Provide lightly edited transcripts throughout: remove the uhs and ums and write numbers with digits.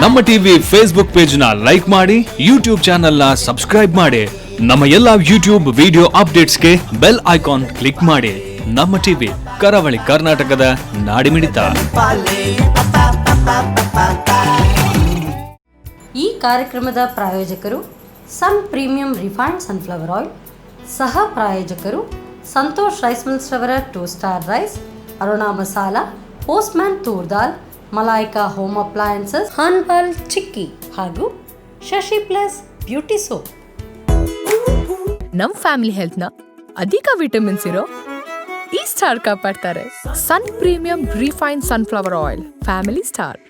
ನಮ್ಮ TV Facebook page ನ like ಮಾಡಿ, ಯೂಟ್ಯೂಬ್ ಚಾನೆಲ್ ನ ಸಬ್ಸ್ಕ್ರೈಬ್ ಮಾಡಿ. ನಮ್ಮ ಎಲ್ಲಾ ಯೂಟ್ಯೂಬ್ ವಿಡಿಯೋ ಅಪ್ಡೇಟ್ಸ್ಗೆ ಬೆಲ್ ಐಕಾನ್ ಕ್ಲಿಕ್ ಮಾಡಿ. ನಮ್ಮ ಟಿವಿ ಕರಾವಳಿ ಕರ್ನಾಟಕದ ನಾಡಿಮಿಡಿತ. ಈ ಕಾರ್ಯಕ್ರಮದ ಪ್ರಾಯೋಜಕರು Sun Premium refined sunflower oil, ಸಹ ಪ್ರಾಯೋಜಕರು ಸಂತೋಷ್ ರೈಸ್ ಮಿಲ್ಸ್ ರವರ 2 star rice, Aruna masala, Postman toor dal, Malaika home appliances, ಹಾನ್ಬಾಲ್ ಚಿಕ್ಕಿ ಹಾಗೂ ಶಶಿ ಪ್ಲಸ್ ಬ್ಯೂಟಿ ಸೋಪ್. ನಮ್ ಫ್ಯಾಮಿಲಿ ಹೆಲ್ತ್ ನ ಅಧಿಕ ವಿಟಮಿನ್ಸ್ ಇರೋ ಈ ಸ್ಟಾರ್ ಕಾಪಾಡ್ತಾರೆ. Sun Premium refined sunflower oil, family star.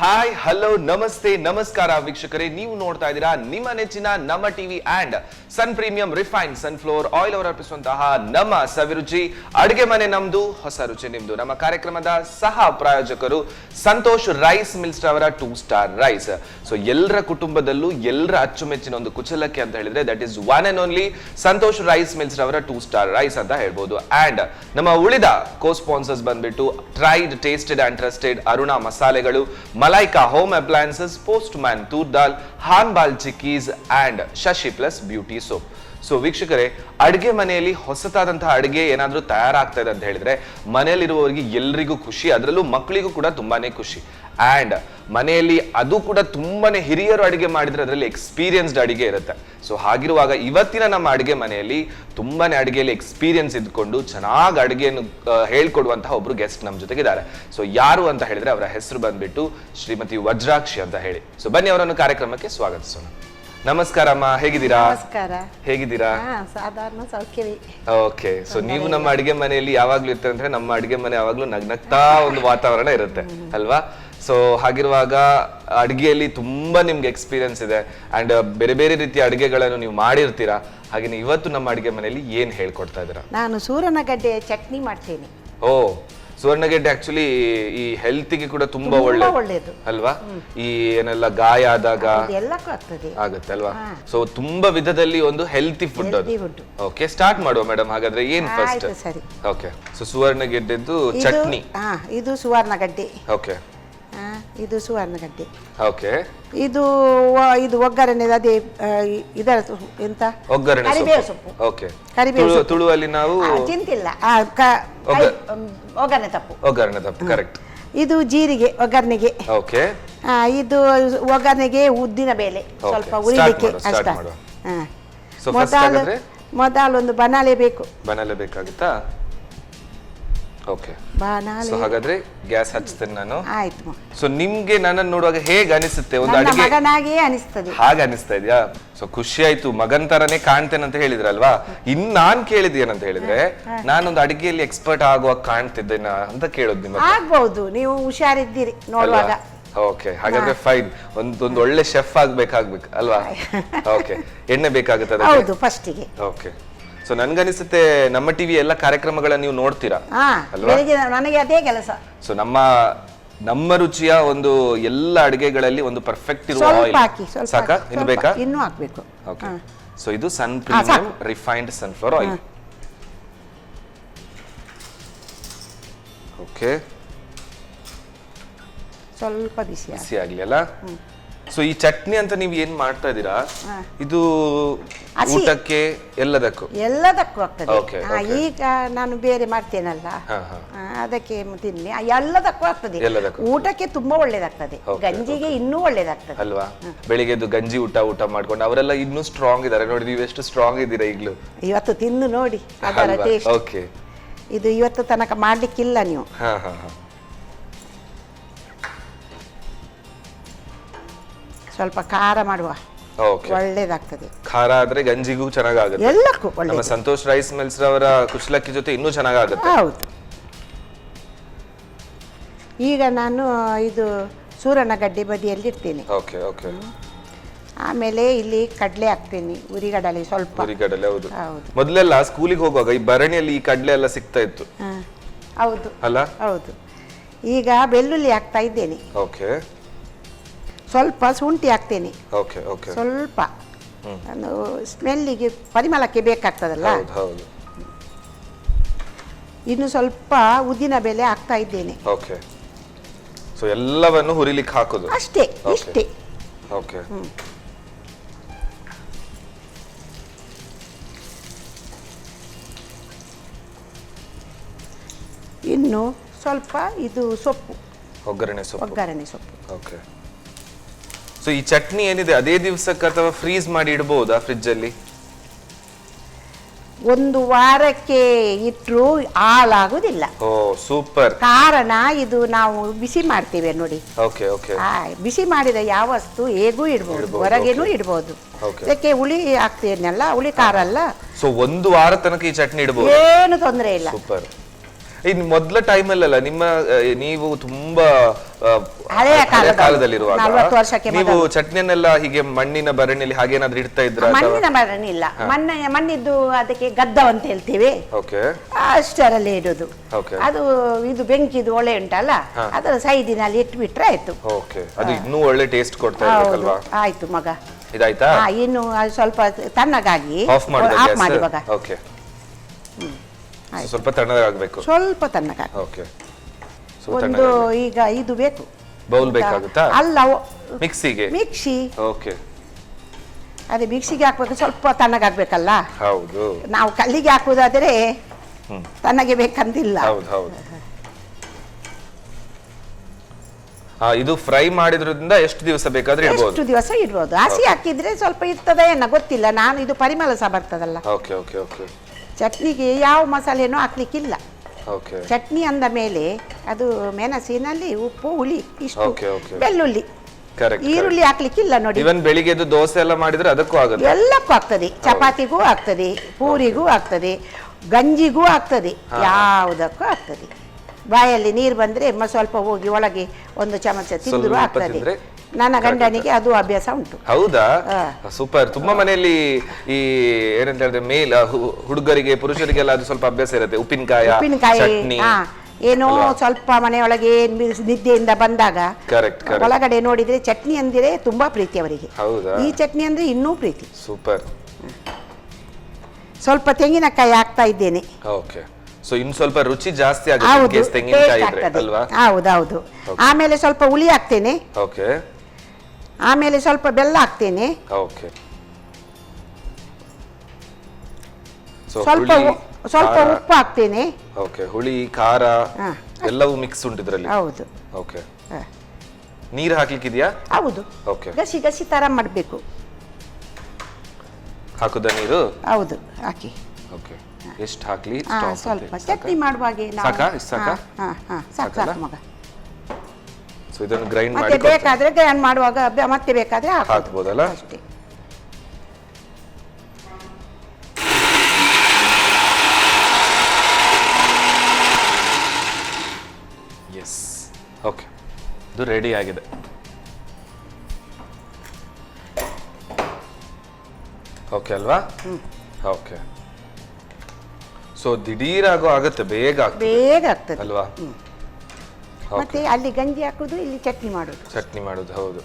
Hi, hello, ನಮಸ್ತೆ, ನಮಸ್ಕಾರ ವೀಕ್ಷಕರೇ. ನೀವು ನೋಡ್ತಾ ಇದ್ದೀರಾ ನಿಮ್ಮ ನೆಚ್ಚಿನ ನಮ್ಮ TV and son Premium refined sunflower oil ಅವರು ಅರ್ಪಿಸುವಂತಹ ನಮ್ಮ ಸವಿರುಚಿ ಅಡುಗೆ ಮನೆ ನಮ್ದು, ಹೊಸ ರುಚಿ ನಿಮ್ದು. ನಮ್ಮ ಕಾರ್ಯಕ್ರಮದ ಸಹ ಪ್ರಾಯೋಜಕರು ಸಂತೋಷ್ ರೈಸ್ ಮಿಲ್ಸ್ ಅವರ 2 ಸ್ಟಾರ್ ರೈಸ್. ಸೊ ಎಲ್ಲರ ಕುಟುಂಬದಲ್ಲೂ ಎಲ್ಲರ ಅಚ್ಚುಮೆಚ್ಚಿನ ಒಂದು ಕುಚಲಕ್ಕಿ ಅಂತ ಹೇಳಿದ್ರೆ that is one and only Santosh rice mills ಅವರ 2 ಸ್ಟಾರ್ ರೈಸ್ ಅಂತ ಹೇಳ್ಬೋದು. ಅಂಡ್ ನಮ್ಮ ಉಳಿದ ಕೋ ಸ್ಪಾನ್ಸರ್ಸ್ ಬಂದ್ಬಿಟ್ಟು tried, tasted and trusted Aruna ಮಸಾಲೆಗಳು, Malaika home appliances, Postman toor dal, ಹಾನ್ಬಾಲ್ chikkis and Shashi plus beauty soap. So ವೀಕ್ಷಕರೇ, ಅಡುಗೆ ಮನೆಯಲ್ಲಿ ಹೊಸತಾದಂತಹ ಅಡುಗೆ ಏನಾದ್ರೂ ತಯಾರಾಗ್ತಾ ಇದೆ ಅಂತ ಹೇಳಿದ್ರೆ ಮನೆಯಲ್ಲಿರುವವರಿಗೆ ಎಲ್ರಿಗೂ ಖುಷಿ, ಅದರಲ್ಲೂ ಮಕ್ಕಳಿಗೂ ಕೂಡ ತುಂಬಾನೇ ಖುಷಿ. ಅಂಡ್ ಮನೆಯಲ್ಲಿ ಅದು ಕೂಡ ತುಂಬಾನೇ ಹಿರಿಯರು ಅಡುಗೆ ಮಾಡಿದ್ರೆ ಅದರಲ್ಲಿ ಎಕ್ಸ್ಪೀರಿಯನ್ಸ್ಡ್ ಅಡುಗೆ ಇರುತ್ತೆ. ಸೊ ಹಾಗಿರುವಾಗ ಇವತ್ತಿನ ನಮ್ಮ ಅಡುಗೆ ಮನೆಯಲ್ಲಿ ತುಂಬಾನೇ ಅಡುಗೆಯಲ್ಲಿ ಎಕ್ಸ್ಪೀರಿಯನ್ಸ್ ಇದ್ಕೊಂಡು ಚೆನ್ನಾಗಿ ಅಡುಗೆಯನ್ನು ಹೇಳ್ಕೊಡುವಂತಹ ಒಬ್ರು ಗೆಸ್ಟ್ ನಮ್ಮ ಜೊತೆಗಿದ್ದಾರೆ. ಸೊ ಯಾರು ಅಂತ ಹೇಳಿದ್ರೆ ಅವರ ಹೆಸರು ಬಂದ್ಬಿಟ್ಟು ಶ್ರೀಮತಿ ವಜ್ರಾಕ್ಷಿ ಅಂತ ಹೇಳಿ. ಸೊ ಬನ್ನಿ ಅವರನ್ನು ಕಾರ್ಯಕ್ರಮಕ್ಕೆ ಸ್ವಾಗತಿಸೋಣ. ನಮಸ್ಕಾರ ಅಮ್ಮ, ಹೇಗಿದ್ದೀರಾ? ನಮಸ್ಕಾರ. ಹೇಗಿದ್ದೀರಾ? ಸಾಧಾರಣ ಸೌಖ್ಯವೇ. ಓಕೆ. ಸೊ ನೀವು ನಮ್ಮ ಅಡಿಗೆ ಮನೆಯಲ್ಲಿ ಯಾವಾಗ್ಲೂ ಇರ್ತಾರೆ ಅಂದ್ರೆ ನಮ್ಮ ಅಡಿಗೆ ಮನೆ ಯಾವಾಗ್ಲೂ ನಗ್ನಗ್ತಾ ಒಂದು ವಾತಾವರಣ ಇರುತ್ತೆ ಅಲ್ವಾ? ಸೊ ಹಾಗಿರುವಾಗ ಅಡಿಗೆಯಲ್ಲಿ ತುಂಬಾ ನಿಮ್ಗೆ ಎಕ್ಸ್ಪೀರಿಯನ್ಸ್ ಇದೆ ಅಂಡ್ ಬೇರೆ ಬೇರೆ ರೀತಿಯ ಅಡಿಗೆಗಳನ್ನು ನೀವು ಮಾಡಿರ್ತೀರಾ. ಹಾಗೆ ಇವತ್ತು ನಮ್ಮ ಅಡಿಗೆ ಮನೆಯಲ್ಲಿ ಏನ್ ಹೇಳ್ಕೊಡ್ತಾ ಇದ್ದೀರಾ? ನಾನು ಸೂರನಗಡ್ಡೆ ಚಟ್ನಿ ಮಾಡ್ತೇನೆ. ಓ, ಸುವರ್ಣಗೆಡ್ಡೆ ಆಕ್ಚುಲಿ ಈ ಹೆಲ್ತ್ಗೆ ಕೂಡ ತುಂಬಾ ಒಳ್ಳೇದು ಅಲ್ವಾ? ಈ ಏನೆಲ್ಲ ಗಾಯ ಆದಾಗ ಆಗುತ್ತೆ ಅಲ್ವಾ? ಸೊ ತುಂಬಾ ವಿಧದಲ್ಲಿ ಒಂದು ಹೆಲ್ತಿ ಫುಡ್ ಅದು. ಓಕೆ, ಸ್ಟಾರ್ಟ್ ಮಾಡುವ ಮೇಡಮ್. ಹಾಗಾದ್ರೆ ಏನ್ ಫಸ್ಟ್? ಓಕೆ. ಸೊ ಸುವರ್ಣಗೆಡ್ಡೆದ್ದು ಚಟ್ನಿ. ಇದು ಸುವರ್ಣಗಡ್ಡೆ. ಓಕೆ. ಇದು ಸುವರ್ಣಗಡ್ಡೆ. ಓಕೆ. ಇದು ಒಗ್ಗರಣೆ, ಅದೇ ಇದರ ಎಂತ ಒಗ್ಗರಣೆ ಕರಿಬೇವು ಸೊಪ್ಪು. ಓಕೆ. ಕರಿಬೇವು ತುಳುವಲ್ಲಿ ನಾವು ಚಿಂತಿಲ್ಲ, ಒಗ್ಗರಣೆ ತಪ್ಪು. ಒಗ್ಗರಣೆ ತಪ್ಪು, ಕರೆಕ್ಟ್. ಇದು ಜೀರಿಗೆ ಒಗ್ಗರಣೆಗೆ. ಓಕೆ. ಇದು ಒಗ್ಗರಣೆಗೆ ಉದ್ದಿನ ಬೇಳೆ ಸ್ವಲ್ಪ ಉರಿಲಿಕ್ಕೆ ಅಷ್ಟ. ಮೊದಲೊಂದು ಬನಾಲೆ ಬೇಕು. ಬನಾಲೆ ಬೇಕಾಗುತ್ತಾ? ಓಕೆ. ಹಾಗಾದ್ರೆ ಗ್ಯಾಸ್ ಹಚ್ತೇನೆ ನಾನು. ಆಯ್ತು. ಸೊ ನಿಮ್ಗೆ ನನ್ನನ್ನು ನೋಡುವಾಗ ಹೇಗೆ ಅನಿಸುತ್ತೆ? ಒಂದು ಅಡಿಗೆ ಮಗನಾಗೆ ಅನಿಸ್ತದೆ. ಹಾಗೆ ಅನಿಸ್ತಾ ಇದೆಯಾ? ಸೊ ಖುಷಿ ಆಯ್ತು, ಮಗನ್ ತರನೇ ಕಾಣ್ತೇನೆ ಅಂತ ಹೇಳಿದ್ರಲ್ವಾ. ಇನ್ ನಾನ್ ಕೇಳಿದ್ದೇನಂತ ಹೇಳಿದ್ರೆ ನಾನೊಂದು ಅಡಿಗೆಯಲ್ಲಿ ಎಕ್ಸ್ಪರ್ಟ್ ಆಗುವಾಗ ಕಾಣ್ತಿದ್ದೇನ ಅಂತ ಕೇಳೋದು ನಿಮ್ಮ. ಆಗ್ಬಹುದು, ನೀವು ಹುಷಾರಿದ್ದೀರಿ ನೋಡುವಾಗ. ಓಕೆ, ಹಾಗಾದ್ರೆ ಫೈನ್. ಒಂದು ಒಳ್ಳೆ ಶೆಫ್ ಆಗ್ಬೇಕು ಅಲ್ವಾ? ಓಕೆ. ಎಣ್ಣೆ ಬೇಕಾಗುತ್ತೆ? ಹೌದು, ಫಸ್ಟಿಗೆ. ಓಕೆ. ಸೊ ನನ್ಗನಿಸುತ್ತೆ ನಮ್ಮ ಟಿವಿ ಎಲ್ಲ ಕಾರ್ಯಕ್ರಮಗಳನ್ನ ನೀವು ನೋಡ್ತೀರಾ ಅಲ್ವಾ? ನನಗೆ ಅದೇ ಕೆಲಸ. ಸೊ ನಮ್ಮ ರುಚಿಯ ಒಂದು ಎಲ್ಲ ಅಡಿಗೆಗಳಲ್ಲಿ ಒಂದು ಪರ್ಫೆಕ್ಟ್ ಇರುವ ಆಯಿಲ್ ಸಾಕಾ? ಇನ್ನು ಬೇಕಾ? ಇನ್ನೂ ಹಾಕ್ಬೇಕು. ಓಕೆ. ಸೊ ಇದು Sun Premium refined sunflower oil. Okay. ಸ್ವಲ್ಪ ಬಿಸಿ ಆಗ್ಲಿ ಅಲ್ಲ? ಸೊ ಈ ಚಟ್ನಿ ಅಂತ ನೀವು ಏನ್ ಮಾಡ್ತಾ ಇದ್ದೀರಾ? ಇದು ಊಟಕ್ಕೆ ಎಲ್ಲದಕ್ಕೂ ಆಗ್ತದೆ. ಈಗ ನಾನು ಬೇರೆ ಮಾಡ್ತೇನಲ್ಲ, ಅದಕ್ಕೆ ತಿನ್ನಿ ಎಲ್ಲದಕ್ಕೂ ಆಗ್ತದೆ. ಊಟಕ್ಕೆ ತುಂಬಾ ಒಳ್ಳೇದಾಗ್ತದೆ, ಗಂಜಿಗೆ ಇನ್ನೂ ಒಳ್ಳೇದಾಗ್ತದೆ ಅಲ್ವಾ? ಬೆಳಿಗ್ಗೆದ್ದು ಗಂಜಿ ಊಟ ಮಾಡ್ಕೊಂಡು ಅವರೆಲ್ಲ ಇನ್ನೂ ಸ್ಟ್ರಾಂಗ್ ಇದಾರೆ ನೋಡಿ. ನೀವು ಎಷ್ಟು ಸ್ಟ್ರಾಂಗ್ ಇದ್ದೀರಾ ಈಗಲೂ. ಇವತ್ತು ತಿಂದು ನೋಡಿ ಅದರ ಟೇಸ್ಟ್. ಓಕೆ. ಇದು ಇವತ್ತು ತನಕ ಮಾಡ್ಲಿಕ್ಕಿಲ್ಲ ನೀವು. ಸ್ವಲ್ಪ ಖಾರ ಮಾಡುವ, ಒಳ್ಳೇದಾಗ್ತದೆ. ಖಾರ ಆದ್ರೆ ಗಂಜಿಗೂ ಚೆನ್ನಾಗುತ್ತೆ, ಎಲ್ಲಕ್ಕೂ ಒಳ್ಳೆ. ನಮ್ಮ ಸಂತೋಷ್ ರೈಸ್ ಮಿಲ್ಸ್ ರವರ ಕುಶಲಕ್ಕಿ ಜೊತೆ ಇನ್ನೂ ಚೆನ್ನಾಗುತ್ತೆ. ಹೌದು. ಈಗ ನಾನು ಇದು ಸೂರನಗಡ್ಡೆ ಬದಿಯಲ್ಲಿ ಇಡ್ತೇನೆ. Okay okay. ಆಮೇಲೆ ಇಲ್ಲಿ ಕಡಲೆ ಹಾಕ್ತೇನೆ, ಉರಿಗಡಲೆ ಸ್ವಲ್ಪ. ಉರಿಗಡಲೆ, ಹೌದು. ಮೊದಲೆಲ್ಲ ಸ್ಕೂಲಿಗೆ ಹೋಗುವಾಗ ಈ ಭರಣಿಯಲ್ಲಿ ಈ ಕಡಲೆ ಎಲ್ಲ ಸಿಗ್ತಾ ಇತ್ತು. ಹೌದು ಅಲ್ಲ? ಹೌದು. ಈಗ ಬೆಳ್ಳುಳ್ಳಿ ಹಾಕ್ತಾ ಇದ್ದೇನೆ. ಓಕೆ. ಸ್ವಲ್ಪ ಶುಂಠಿ ಹಾಕ್ತೇನೆ. Okay okay. ಸ್ವಲ್ಪ ಒಂದು ಸ್ಮೆಲ್ಲಿಗೆ ಪರಿಮಳಕ್ಕೆ ಬೇಕಾಗ್ತದಲ್ಲ. ಹೌದು ಹೌದು. ಇನ್ನು ಸ್ವಲ್ಪ ಉದ್ದಿನ ಬೇಳೆ ಹಾಕ್ತಾ ಇದ್ದೇನೆ. ಓಕೆ. ಸೊ ಎಲ್ಲವನ್ನು ಹುರಿಲಿಕ್ಕೆ ಹಾಕೋದು ಅಷ್ಟೇ, ಇಷ್ಟೇ. ಓಕೆ. ಇನ್ನು ಸ್ವಲ್ಪ ಇದು ಸೊಪ್ಪು, ಒಗ್ಗರಣೆ ಸೊಪ್ಪು. ಓಕೆ. ಸೊ ಈ ಚಟ್ನಿ ಏನಿದೆ ಅದೇ ದಿವಸಕ್ಕೆ ಅಥವಾ ಫ್ರೀಸ್ ಮಾಡಿ ಇಡಬಹುದಾ ಫ್ರಿಡ್ಜ್ ಅಲ್ಲಿ? ಒಂದು ವಾರಕ್ಕೆ ಇಟ್ಟರು ಹಾಳಾಗುದಿಲ್ಲ. ಓ ಸೂಪರ್. ಕಾರಣ ಇದು ನಾವು ಬಿಸಿ ಮಾಡ್ತೇವೆ ನೋಡಿ. Okay okay. ಬಿಸಿ ಮಾಡಿದ ಯಾವ ವಸ್ತು ಹೇಗೂ ಇಡ್ಬೋದು, ಹೊರಗೇನು ಇಡ್ಬೋದು. ಅದಕ್ಕೆ ಹುಳಿ ಹಾಕ್ತೇನಲ್ಲ, ಹುಳಿ ಖಾರ ಅಲ್ಲ. ಸೊ ಒಂದು ವಾರ ತನಕ ಈ ಚಟ್ನಿ ಇಡಬಹುದು, ಏನು ತೊಂದರೆ ಇಲ್ಲ. ಸೂಪರ್. ಇನ್ ಮೊದಲ ಟೈಮಲ್ಲ ನೀವು ತುಂಬಾ ಹಳೆಯ ಕಾಲದಲ್ಲಿರುವಾಗ 40 ವರ್ಷಕ್ಕೆ ನೀವು ಚಟ್ನಿಯನ್ನೆಲ್ಲ ಹೀಗೆ ಮಣ್ಣಿನ ಭರಣಿಯಲ್ಲಿ ಹಾಗೇನಾದ್ರೂ ಇಡ್ತಾ ಇದ್ರ? ಮಣ್ಣಿನ ಭರಣಿ ಇಲ್ಲ, ಮಣ್ಣಿದ್ದು ಅದಕ್ಕೆ ಗದ್ದವ ಅಂತ ಹೇಳ್ತೇವೆ, ಅಷ್ಟರಲ್ಲಿ ಇಡುದು. ಅದು ಇದು ಬೆಂಕಿದು ಒಲೆ ಉಂಟಲ್ಲ, ಅದರ ಸೈಡಿನಲ್ಲಿ ಇಟ್ಬಿಟ್ರೆ ಆಯ್ತು. ಅದು ಇನ್ನೂ ಒಳ್ಳೆ ಟೇಸ್ಟ್ ಕೊಡ್ತಾ ಇರ್ಬೇಕಲ್ವಾ? ಆಯ್ತು ಮಗ, ಇದಾಯ್ತಾ? ಇನ್ನು ಸ್ವಲ್ಪ ತಣ್ಣಗಾಗಿ ಆಫ್ ಮಾಡಿ ಮಗ. ಓಕೆ. ಸ್ವಲ್ಪ ತಣ್ಣಗಾಗಬೇಕು, ಸ್ವಲ್ಪ ತಣ್ಣಗ. ಓಕೆ. ಒಂದು ಈಗ ಇದು ಬೇಕು, ಬೌಲ್ ಬೇಕಾಗುತ್ತಾ? ಅಲ್ಲ, ಮಿಕ್ಸಿ. ಓಕೆ. ಅದೇ ಮಿಕ್ಸಿಗೆ ಹಾಕ್ಬೇಕು, ಸ್ವಲ್ಪ ತಣ್ಣಗಾಗ್ಬೇಕಲ್ಲ. ಹೌದು. ನಾವು ಕಲ್ಲಿಗೆ ಹಾಕುದಾದ್ರೆ ತಣ್ಣಗೆ ಬೇಕಂತಿಲ್ಲ. ಹೌದು ಹೌದು. ಇದು ಫ್ರೈ ಮಾಡಿದ್ರಿಂದ ಎಷ್ಟು ದಿವಸ ಬೇಕಾದ್ರೆ ಇಡಬಹುದು? ಎಷ್ಟು ದಿವಸ ಇಡಬಹುದು. ಹಸಿ ಹಾಕಿದ್ರೆ ಸ್ವಲ್ಪ ಇರ್ತದೆ ಏನೋ ಗೊತ್ತಿಲ್ಲ. ನಾನು ಇದು ಪರಿಮಳ ಸಹ ಬರ್ತದಲ್ಲ. Okay okay okay. ಚಟ್ನಿಗೆ ಯಾವ ಮಸಾಲೆನೂ ಹಾಕ್ಲಿಕ್ಕಿಲ್ಲ. ಓಕೆ. ಚಟ್ನಿ ಅಂದ ಮೇಲೆ ಅದು ಮೆಣಸಿನಲ್ಲಿ ಉಪ್ಪು, ಹುಳಿ, ಇಷ್ಟು, ಬೆಳ್ಳುಳ್ಳಿ, ಈರುಳ್ಳಿ ಹಾಕ್ಲಿಕ್ಕಿಲ್ಲ ನೋಡಿ. ಇವನ್ ಬೆಳಿಗ್ಗೆ ದೋಸೆ ಎಲ್ಲ ಮಾಡಿದ್ರೆ ಅದಕ್ಕೂ ಆಗುತ್ತೆ, ಎಲ್ಲಕ್ಕೂ ಆಗ್ತದೆ. ಚಪಾತಿಗೂ ಆಗ್ತದೆ, ಪೂರಿಗೂ ಆಗ್ತದೆ, ಗಂಜಿಗೂ ಆಗ್ತದೆ, ಯಾವುದಕ್ಕೂ ಆಗ್ತದೆ. ಬಾಯಲ್ಲಿ ನೀರು ಬಂದ್ರೆ ಸ್ವಲ್ಪ ಹೋಗಿ ಒಳಗೆ ಒಂದು ಚಮಚ ತಿಂದ್ರು ಆಗ್ತದೆ. ನನ್ನ ಗಂಡನಿಗೆ ಅದು ಅಭ್ಯಾಸ ಉಂಟು. ಹೌದಾ? ಸೂಪರ್. ತುಂಬಾ ಮನೆಯಲ್ಲಿ ಈ ಏನಂತ ಹೇಳಿದ್ರೆ ಮೇಲ್ ಹುಡುಗರಿಗೆ ಪುರುಷರಿಗೆಲ್ಲ ಅದು ಸ್ವಲ್ಪ ಅಭ್ಯಾಸ ಇರುತ್ತೆ. ಉಪ್ಪಿನಕಾಯಿ ಏನೋ ಸ್ವಲ್ಪ ಮನೆಯೊಳಗೆ ನಿದ್ದೆಯಿಂದ ಬಂದಾಗ ಒಳಗಡೆ ನೋಡಿದ್ರೆ ಚಟ್ನಿ ಅಂದ್ರೆ ತುಂಬಾ ಪ್ರೀತಿ ಅವರಿಗೆ. ಈ ಚಟ್ನಿ ಅಂದ್ರೆ ಇನ್ನೂ ಪ್ರೀತಿ. ಸೂಪರ್. ಸ್ವಲ್ಪ ತೆಂಗಿನಕಾಯಿ ಹಾಕ್ತಾ ಇದ್ದೇನೆ. ಓಕೆ. ಸೊ ಇನ್ನು ಸ್ವಲ್ಪ ರುಚಿ ಜಾಸ್ತಿ ಆಗುತ್ತೆ ತೆಂಗಿನಕಾಯಿ ಇದ್ರೆ ಅಲ್ವಾ? ಹೌದೌದು. ಆಮೇಲೆ ಸ್ವಲ್ಪ ಹುಳಿ ಹಾಕ್ತೇನೆ. ಓಕೆ. ಆಮೇಲೆ ಸ್ವಲ್ಪ ಬೆಲ್ಲ ಹಾಕ್ತೇನೆ. ಓಕೆ. ಸ್ವಲ್ಪ ಉಪ್ಪು ಹಾಕ್ತೇನೆ. ಓಕೆ. ಹುಳಿ, ಖಾರ ಎಲ್ಲವೂ ಮಿಕ್ಸ್ ಉಂಟು ಇದರಲ್ಲಿ. ಹೌದು. ಓಕೆ. ನೀರು ಹಾಕ್ಲಿಕ್ಕಿದೆಯಾ? ಹೌದು. ಓಕೆ. ಗಸಿ ಗಸಿ ತರ ಮಾಡಬೇಕು. ಹಾಕುದಾ ನೀರು? ಹೌದು, ಹಾಕಿ. ಓಕೆ. ಎಷ್ಟು ಹಾಕ್ಲಿ? ಸ್ವಲ್ಪ ಚಟ್ನಿ ಮಾಡುವಾಗೆ ಸಾಕಾ? ಸಾಕು ಮಗ. ಸೊ ಇದನ್ನು ಗ್ರೈಂಡ್ ಮಾಡಿ ಬೇಕಾದ್ರೆ ಗ್ರೈಂಡ್ ಮಾಡುವಾಗ ಮತ್ತೆ ಬೇಕಾದ್ರೆ ಹಾಕಬಹುದಲ್ಲ? ಅಷ್ಟೇ. ಎಸ್. ಓಕೆ. ಇದು ರೆಡಿ ಆಗಿದೆ. ಓಕೆ ಅಲ್ವಾ? ಓಕೆ. ಸೊ ದಿಢೀರಾಗೋ ಆಗುತ್ತೆ, ಬೇಗ ಆಗ್ತದೆ ಅಲ್ವಾ? ಮತ್ತೆ ಅಲ್ಲಿ ಗಂಜಿ ಹಾಕುದು, ಇಲ್ಲಿ ಚಟ್ನಿ ಮಾಡುದು. ಹೌದು.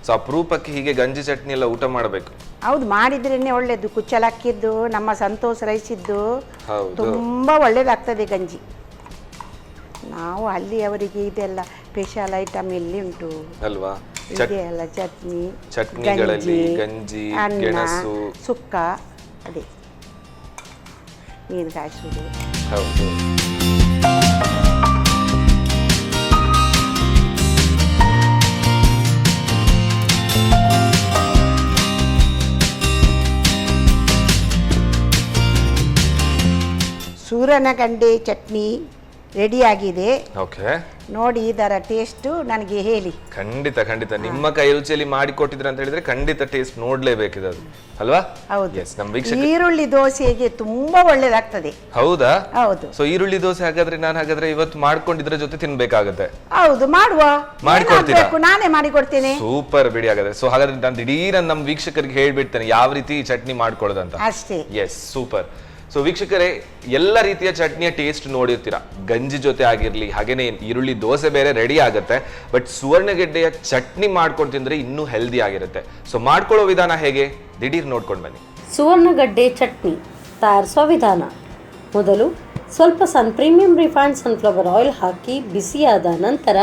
ಸೊ ಅಪರೂಪಕ್ಕೆ ಹೀಗೆ ಗಂಜಿ ಚಟ್ನಿ ಎಲ್ಲ ಊಟ ಮಾಡಬೇಕು. ಹೌದು, ಮಾಡಿದ್ರೇನೆ ಒಳ್ಳೇದು. ಕುಚ್ಚಲಕ್ಕಿದ್ದು, ನಮ್ಮ ಸಂತೋಷ್ ರೈಸ್ ಇದ್ದು ತುಂಬಾ ಒಳ್ಳೇದಾಗ್ತದೆ ಗಂಜಿ. ನಾವು ಅಲ್ಲಿ ಅವರಿಗೆ ಇದೆಲ್ಲ ಸ್ಪೆಷಲ್ ಐಟಮ್ ಎಲ್ಲಿ ಉಂಟು ಅಲ್ವಾ? ಇದೆಲ್ಲ ಚಟ್ನಿಗಳಲ್ಲಿ ಗಂಜಿ, ಗೆಣಸು, ಸುಕ್ಕ, ಅದೇ ನೀರು ಕಾಯಿಸುವುದು. ಹೌದು. ಸೂರನಗಂಡೆ ಚಟ್ನಿ ರೆಡಿಯಾಗಿದೆ. ಓಕೆ. ನೋಡಿ ಇದರ ಟೇಸ್ಟ್ ನನಗೆ ಹೇಳಿ. ಖಂಡಿತ ಖಂಡಿತ ನಿಮ್ಮ ಕೈ ರುಚಿಯಲ್ಲಿ ಮಾಡಿಕೊಟ್ಟಿದ್ರೆ ಅಂತ ಹೇಳಿದ್ರೆ ಖಂಡಿತ ಟೇಸ್ಟ್ ನೋಡ್ಲೇಬೇಕಿದೆ ಅದು ಅಲ್ವಾ? ಹೌದು. ಈರುಳ್ಳಿ ದೋಸೆಗೆ ತುಂಬಾ ಒಳ್ಳೇದಾಗ್ತದೆ. ಹೌದಾ? ಹೌದು. ಸೊ ಈರುಳ್ಳಿ ದೋಸೆ ಹಾಗಾದ್ರೆ ಇವತ್ತು ಮಾಡ್ಕೊಂಡಿದ್ರೆ ಜೊತೆ ತಿನ್ಬೇಕಾಗತ್ತೆ. ಹೌದು, ಮಾಡಿಕೊಡ್ತೀರಾ? ನಾನೇ ಮಾಡಿಕೊಡ್ತೇನೆ. ಸೂಪರ್ ಬಿಡಿ. ಹಾಗಾದ್ರೆ ಸೊ ಹಾಗಾದ್ರೆ ನಾನು ದಿಢೀರ್ ನಮ್ಮ ವೀಕ್ಷಕರಿಗೆ ಹೇಳ್ಬಿಡ್ತೇನೆ ಯಾವ ರೀತಿ ಚಟ್ನಿ ಮಾಡ್ಕೊಳ್ಳೋದಂತ. ಅಷ್ಟೇ. S, super. ಸೊ ವೀಕ್ಷಕರೇ, ಎಲ್ಲ ರೀತಿಯ ಚಟ್ನಿಯ ಟೇಸ್ಟ್ ನೋಡಿರ್ತೀರಾ. ಗಂಜಿ ಜೊತೆ ಆಗಿರ್ಲಿ, ಹಾಗೇನೆ ಈರುಳ್ಳಿ ದೋಸೆ ಬೇರೆ ರೆಡಿ ಆಗುತ್ತೆ. ಬಟ್ ಸುವರ್ಣಗೆಡ್ಡೆಯ ಚಟ್ನಿ ಮಾಡ್ಕೊಂಡು ತಿಂದ್ರೆ ಇನ್ನೂ ಹೆಲ್ದಿ ಆಗಿರುತ್ತೆ. ಸೊ ಮಾಡ್ಕೊಳ್ಳೋ ವಿಧಾನ ಹೇಗೆ ದಿಢೀರ್ ನೋಡ್ಕೊಂಡು ಬನ್ನಿ. ಸುವರ್ಣಗಡ್ಡೆ ಚಟ್ನಿ ತಯಾರಿಸುವ ವಿಧಾನ. ಮೊದಲು ಸ್ವಲ್ಪ ಪ್ರೀಮಿಯಂ ರಿಫೈನ್ಡ್ ಸನ್ಫ್ಲವರ್ ಆಯಿಲ್ ಹಾಕಿ ಬಿಸಿಯಾದ ನಂತರ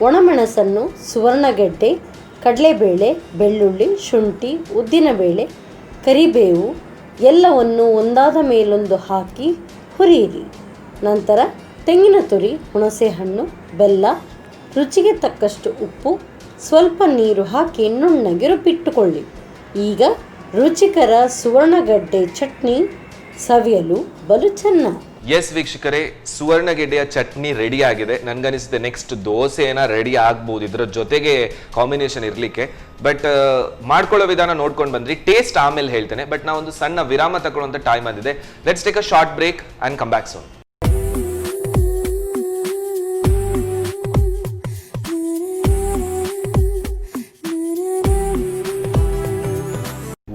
ಒಣಮೆಣಸನ್ನು, ಸುವರ್ಣಗೆಡ್ಡೆ, ಕಡಲೆಬೇಳೆ, ಬೆಳ್ಳುಳ್ಳಿ, ಶುಂಠಿ, ಉದ್ದಿನಬೇಳೆ, ಕರಿಬೇವು ಎಲ್ಲವನ್ನು ಒಂದಾದ ಮೇಲೊಂದು ಹಾಕಿ ಹುರಿಯಿರಿ. ನಂತರ ತೆಂಗಿನ ತುರಿ, ಹುಣಸೆಹಣ್ಣು, ಬೆಲ್ಲ, ರುಚಿಗೆ ತಕ್ಕಷ್ಟು ಉಪ್ಪು, ಸ್ವಲ್ಪ ನೀರು ಹಾಕಿ ನುಣ್ಣಗೆ ರುಬ್ಬಿಟ್ಟುಕೊಳ್ಳಿ. ಈಗ ರುಚಿಕರ ಸುವರ್ಣಗಡ್ಡೆ ಚಟ್ನಿ ಸವಿಯಲು ಬಲು ಚೆನ್ನ. ಎಸ್ ವೀಕ್ಷಕರೇ, ಸುವರ್ಣಗೆಡ್ಡೆಯ ಚಟ್ನಿ ರೆಡಿ ಆಗಿದೆ. ನನ್ಗನಿಸುತ್ತೆ ನೆಕ್ಸ್ಟ್ ದೋಸೆನ ರೆಡಿ ಆಗ್ಬೋದು ಇದರ ಜೊತೆಗೆ ಕಾಂಬಿನೇಷನ್ ಇರಲಿಕ್ಕೆ. ಬಟ್ ಮಾಡ್ಕೊಳ್ಳೋ ವಿಧಾನ ನೋಡ್ಕೊಂಡು ಬಂದ್ರಿ. ಟೇಸ್ಟ್ ಆಮೇಲೆ ಹೇಳ್ತೇನೆ. ಬಟ್ ನಾವು ಒಂದು ಸಣ್ಣ ವಿರಾಮ ತಗೊಳ್ಳುವಂತ ಟೈಮ್ ಬಂದಿದೆ. Let's take a short break and come back soon.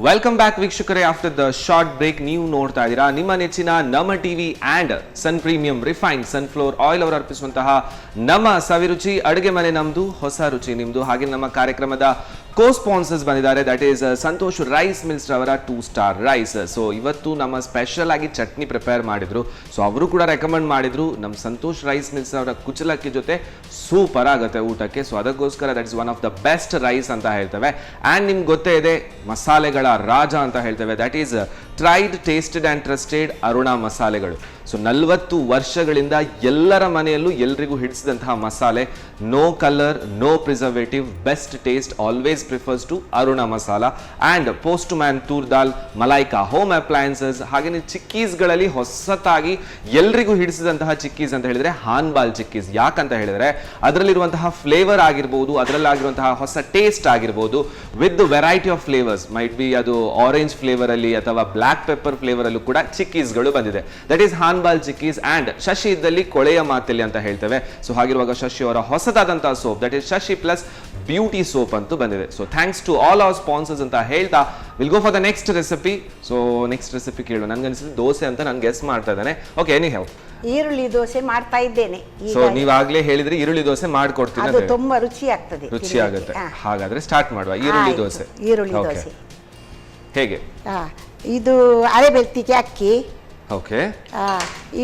Welcome back ವೀಕ್ಷಕರೇ. ಆಫ್ಟರ್ ದ ಶಾರ್ಟ್ ಬ್ರೇಕ್ ನೀವು ನೋಡ್ತಾ ಇದ್ದೀರಾ ನಿಮ್ಮ ನೆಚ್ಚಿನ ನಮ್ಮ TV and Sun Premium refined sunflower oil ಅವರು ಅರ್ಪಿಸುವಂತಹ ನಮ್ಮ ಸವಿರುಚಿ ಅಡುಗೆ ಮನೆ ನಮ್ದು, ಹೊಸ ರುಚಿ ನಿಮ್ದು. ಹಾಗೆ ನಮ್ಮ ಕಾರ್ಯಕ್ರಮದ ಕೋ ಸ್ಪಾನ್ಸರ್ಸ್ ಬಂದಿದ್ದಾರೆ. That is Santosh rice mills ಅವರ 2 ಸ್ಟಾರ್ ರೈಸ್. ಸೊ ಇವತ್ತು ನಮ್ಮ ಸ್ಪೆಷಲ್ ಆಗಿ ಚಟ್ನಿ ಪ್ರಿಪೇರ್ ಮಾಡಿದ್ರು. ಸೊ ಅವರು ಕೂಡ ರೆಕಮೆಂಡ್ ಮಾಡಿದ್ರು ನಮ್ಮ ಸಂತೋಷ್ ರೈಸ್ ಮಿಲ್ಸ್ ಅವರ ಕುಚಲಕ್ಕಿ ಜೊತೆ ಸೂಪರ್ ಆಗುತ್ತೆ ಊಟಕ್ಕೆ. ಸೊ ಅದಕ್ಕೋಸ್ಕರ that is one of the best rice ಅಂತ ಹೇಳ್ತೇವೆ. ಆ್ಯಂಡ್ ನಿಮ್ಗೆ ಗೊತ್ತೇ ಇದೆ ಮಸಾಲೆಗಳ ರಾಜ ಅಂತ ಹೇಳ್ತೇವೆ. That is tried, tasted and trusted Aruna ಮಸಾಲೆಗಳು. ಸೊ 40 ವರ್ಷಗಳಿಂದ ಎಲ್ಲರ ಮನೆಯಲ್ಲೂ ಎಲ್ರಿಗೂ ಹಿಡಿಸಿದಂತಹ ಮಸಾಲೆ. No colour, no preservative, best taste, always prefers to Aruna Masala. And postman, toor dal, Malaika home appliances, ಹಾಗೆಯೇ ಚಿಕ್ಕೀಸ್ಗಳಲ್ಲಿ ಹೊಸತಾಗಿ ಎಲ್ರಿಗೂ ಹಿಡಿಸಿದಂತಹ ಚಿಕ್ಕೀಸ್ ಅಂತ ಹೇಳಿದ್ರೆ ಹಾನ್ಬಾಲ್ ಚಿಕ್ಕೀಸ್. ಯಾಕಂತ ಹೇಳಿದ್ರೆ ಅದರಲ್ಲಿರುವಂತಹ ಫ್ಲೇವರ್ ಆಗಿರ್ಬೋದು, ಅದರಲ್ಲಾಗಿರುವಂತಹ ಹೊಸ ಟೇಸ್ಟ್ ಆಗಿರ್ಬೋದು, with variety of flavours. Might be ಅದು ಆರೆಂಜ್ ಫ್ಲೇವರ್ ಅಲ್ಲಿ ಅಥವಾ ಬ್ಲಾಕ್ ಪೆಪ್ಪರ್ ಫ್ಲೇವರ್ ಅಲ್ಲೂ ಕೂಡ ಚಿಕ್ಕೀಸ್ಗಳು ಬಂದಿದೆ. ದಟ್ ಈಸ್ ಹಾನ್ಬಾಲ್ ಚಿಕ್ಕೀಸ್. ಆ್ಯಂಡ್ ಶಶಿ ಇದ್ದಲ್ಲಿ ಕೊಳೆಯ ಮಾತೆಲ್ಲಿ ಅಂತ ಹೇಳ್ತೇವೆ. ಸೊ ಹಾಗಿರುವಾಗ ಶಶಿ ಅವರ ಹೊಸದಾದಂತಹ soap, that is Shashi plus beauty soap ಅಂತೂ ಬಂದಿದೆ. So thanks to all our sponsors ಅಂತ ಹೇಳ್ತಾ will go for the next recipe. So next recipe ಕೇಳು. ನನ್ಗನ್ಸಿದ್ದು ದೋಸೆ ಅಂತ ನಾನು ಗೆಸ್ ಮಾಡ್ತಾ ಇದ್ದೇನೆ. ಓಕೆ, ಎನಿ ಹೌ ಈರುಳ್ಳಿ ದೋಸೆ ಮಾಡ್ತಾ ಇದ್ದೇನೆ. ಸೊ ನೀವಾಗ್ಲೇ ಹೇಳಿದ್ರೆ ಈರುಳ್ಳಿ ದೋಸೆ ಮಾಡ್ಕೊಡ್ತೀನಿ. ಅದು ತುಂಬಾ ರುಚಿ ಆಗ್ತದೆ. ರುಚಿ ಆಗುತ್ತೆ. ಹಾಗಾದ್ರೆ ಸ್ಟಾರ್ಟ್ ಮಾಡುವ. ಈರುಳ್ಳಿ ದೋಸೆ. ಈರುಳ್ಳಿ ದೋಸೆ ಹೇಗೆ? ಇದು ಅರೆಬೆತ್ತಿಗೆ ಅಕ್ಕಿ. ಓಕೆ.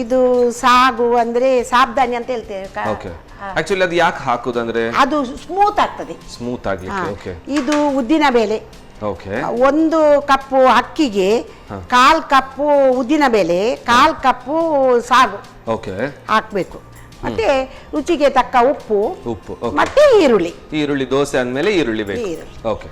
ಇದು ಸಾಗು ಅಂದ್ರೆ ಸಾಬ್ದಾನಿ ಅಂತ ಹೇಳ್ತೇವೆ. ಓಕೆ. ಆಕ್ಚುಲಿ ಅದು ಯಾಕೆ ಹಾಕುದಂದ್ರೆ ಅದು ಸ್ಮೂತ್ ಆಗ್ತದೆ. ಸ್ಮೂತ್ ಆಗ್ಲಿಕ್ಕೆ. ಓಕೆ. ಇದು ಉದ್ದಿನ ಬೇಳೆ. ಓಕೆ. 1 ಕಪ್ಪು ಅಕ್ಕಿಗೆ 1/4 ಕಪ್ಪು ಉದ್ದಿನ ಬೇಳೆ, 1/4 ಕಪ್ಪು ಸಾಗು ಓಕೆ ಹಾಕ್ಬೇಕು. ಮತ್ತೆ ರುಚಿಗೆ ತಕ್ಕ ಉಪ್ಪು, ಮತ್ತೆ ಈರುಳ್ಳಿ ದೋಸೆ ಅಂದ್ಮೇಲೆ ಈರುಳ್ಳಿ ಬೇಕು. ಓಕೆ.